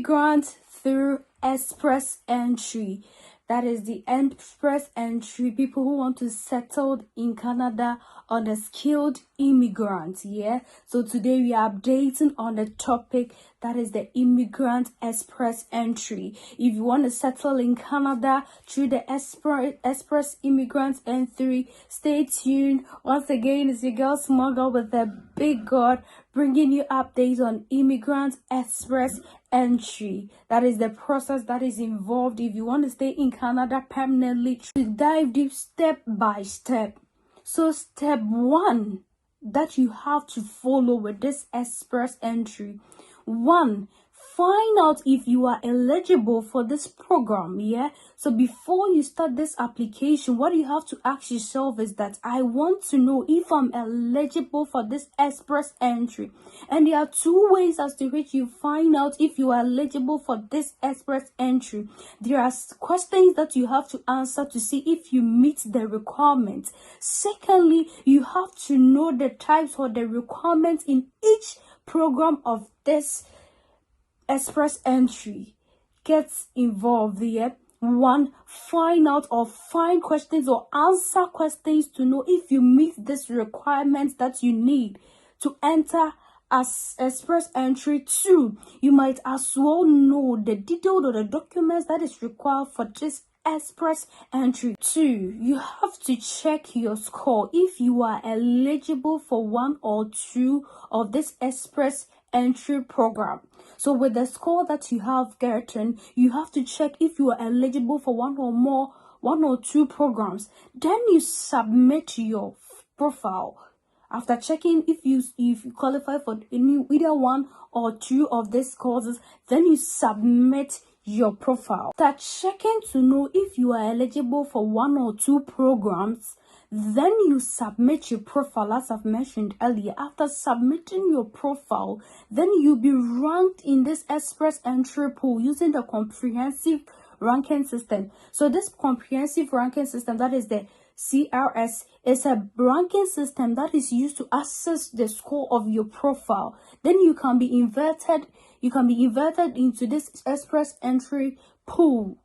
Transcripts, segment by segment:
immigrants through express entry. That is the express entry, people who want to settle in Canada on the skilled immigrants. Yeah, so today we are updating on the topic that is the immigrant express entry. If you want to settle in Canada through the express immigrant entry, stay tuned. Once again, it's your girl Smuggle with the big God, bringing you updates on immigrant express entry. That is the process that is involved if you want to stay in Canada permanently. To dive deep step by step. So step 1 that you have to follow with this express entry. 1, find out if you are eligible for this program. Yeah, so before you start this application, what you have to ask yourself is that I want to know if I'm eligible for this express entry. And there are 2 ways as to which you find out if you are eligible for this express entry. There are questions that you have to answer to see if you meet the requirements. Secondly, you have to know the types or the requirements in each program of this express entry. Gets involved here. 1, find out or find questions or answer questions to know if you meet this requirements that you need to enter as express entry. 2, you might as well know the details or the documents that is required for this express entry. 2, you have to check your score if you are eligible for 1 or 2 of this express entry program. So with the score that you have gotten, you have to check if you are eligible for 1 or 2 programs. Then you submit your profile. After checking if you qualify for either 1 or 2 of these courses, then you submit your profile. Start checking to know if you are eligible for 1 or 2 programs. Then you submit your profile, as I've mentioned earlier. After submitting your profile, then you'll be ranked in this express entry pool using the comprehensive ranking system. So this comprehensive ranking system, that is the CRS, is a ranking system that is used to assess the score of your profile. Then you can be inverted into this express entry pool.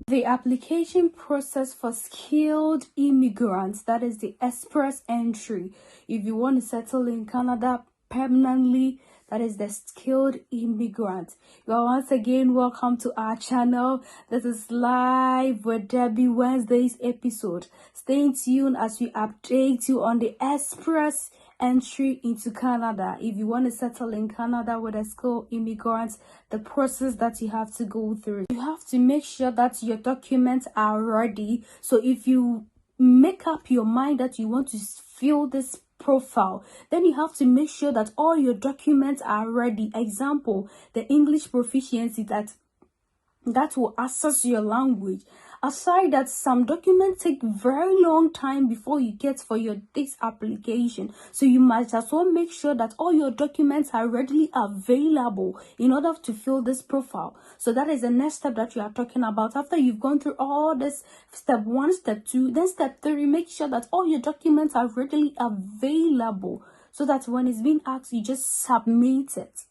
The application process for skilled immigrants, that is the express entry. If you want to settle in Canada permanently, that is the skilled immigrant. You are once again welcome to our channel. This is Live with Debbie Wednesday's episode. Stay tuned as we update you on the express entry into Canada. If you want to settle in Canada with a skilled immigrant, the process that you have to go through, you have to make sure that your documents are ready. So if you make up your mind that you want to fill this profile, then you have to make sure that all your documents are ready. Example, the English proficiency that will assess your language. Aside that, some documents take very long time before you get for this application, so you must as well make sure that all your documents are readily available in order to fill this profile. So that is the next step that you are talking about. After you've gone through all this, step 1, step 2, then step 3, make sure that all your documents are readily available so that when it's being asked, you just submit it.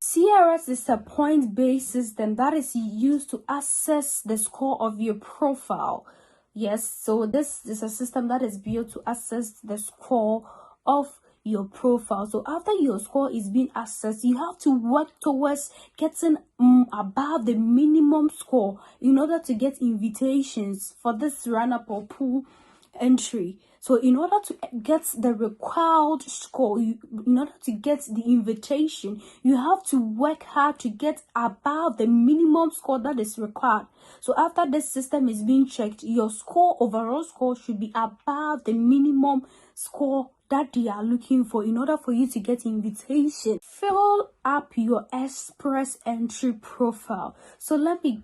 CRS is a point-based system that is used to assess the score of your profile. Yes, so this is a system that is built to assess the score of your profile. So after your score is being assessed, you have to work towards getting above the minimum score in order to get invitations for this run-up or pool entry. So in order to get the required score, in order to get the invitation, you have to work hard to get above the minimum score that is required. So after this system is being checked, your overall score should be above the minimum score that they are looking for in order for you to get invitation. Fill up your express entry profile. So let me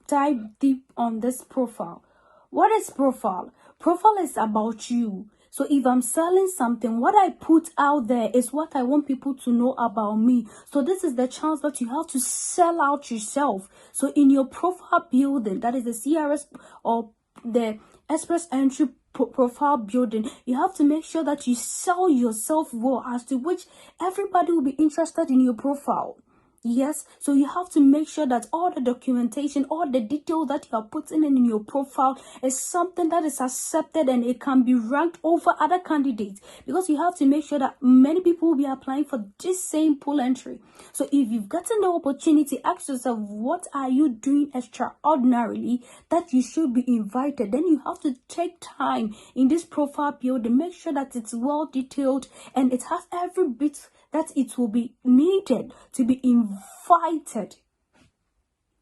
dive deep on this profile. What is profile? Profile is about you. So if I'm selling something, what I put out there is what I want people to know about me. So this is the chance that you have to sell out yourself. So in your profile building, that is the CRS or the express entry profile building, you have to make sure that you sell yourself well, as to which everybody will be interested in your profile. Yes, so you have to make sure that all the documentation, all the detail that you are putting in your profile is something that is accepted and it can be ranked over other candidates, because you have to make sure that many people will be applying for this same pool entry. So if you've gotten the opportunity, ask yourself, what are you doing extraordinarily that you should be invited? Then you have to take time in this profile build and make sure that it's well detailed and it has every bit that it will be needed to be invited.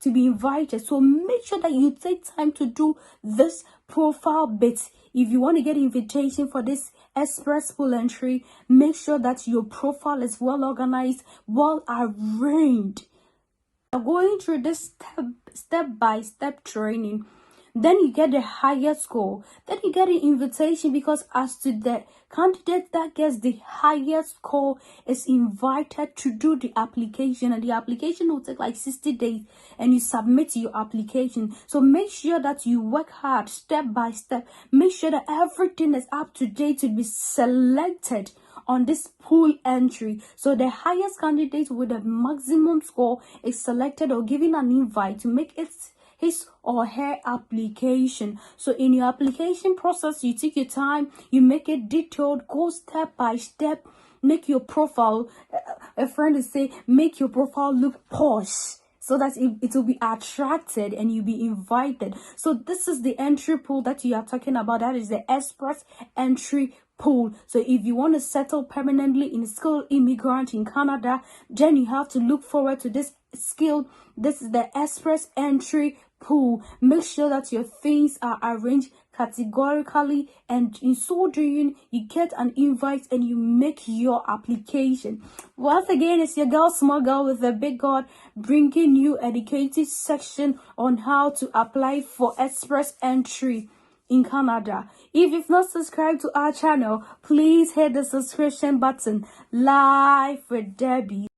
So make sure that you take time to do this profile bit. If you want to get invitation for this express pool entry, make sure that your profile is well organized, well arranged. Going through this step-by-step training, then you get the higher score, then you get an invitation, because as to the candidate that gets the highest score is invited to do the application, and the application will take like 60 days and you submit your application. So make sure that you work hard step by step, make sure that everything is up to date to be selected on this pool entry. So the highest candidate with the maximum score is selected or given an invite to make his or her application. So in your application process, you take your time, you make it detailed, go step by step, make your profile, a friend is say, make your profile look posh, so that it will be attracted and you'll be invited. So this is the entry pool that you are talking about. That is the express entry pool. So if you want to settle permanently in skilled immigrant in Canada, then you have to look forward to this skilled. This is the express entry pool. Make sure that your things are arranged categorically, and in so doing you get an invite and you make your application. Once again, it's your girl, small girl with a big God, bringing you educative section on how to apply for express entry in Canada. If you've not subscribed to our channel, please hit the subscription button. Live with Debbie.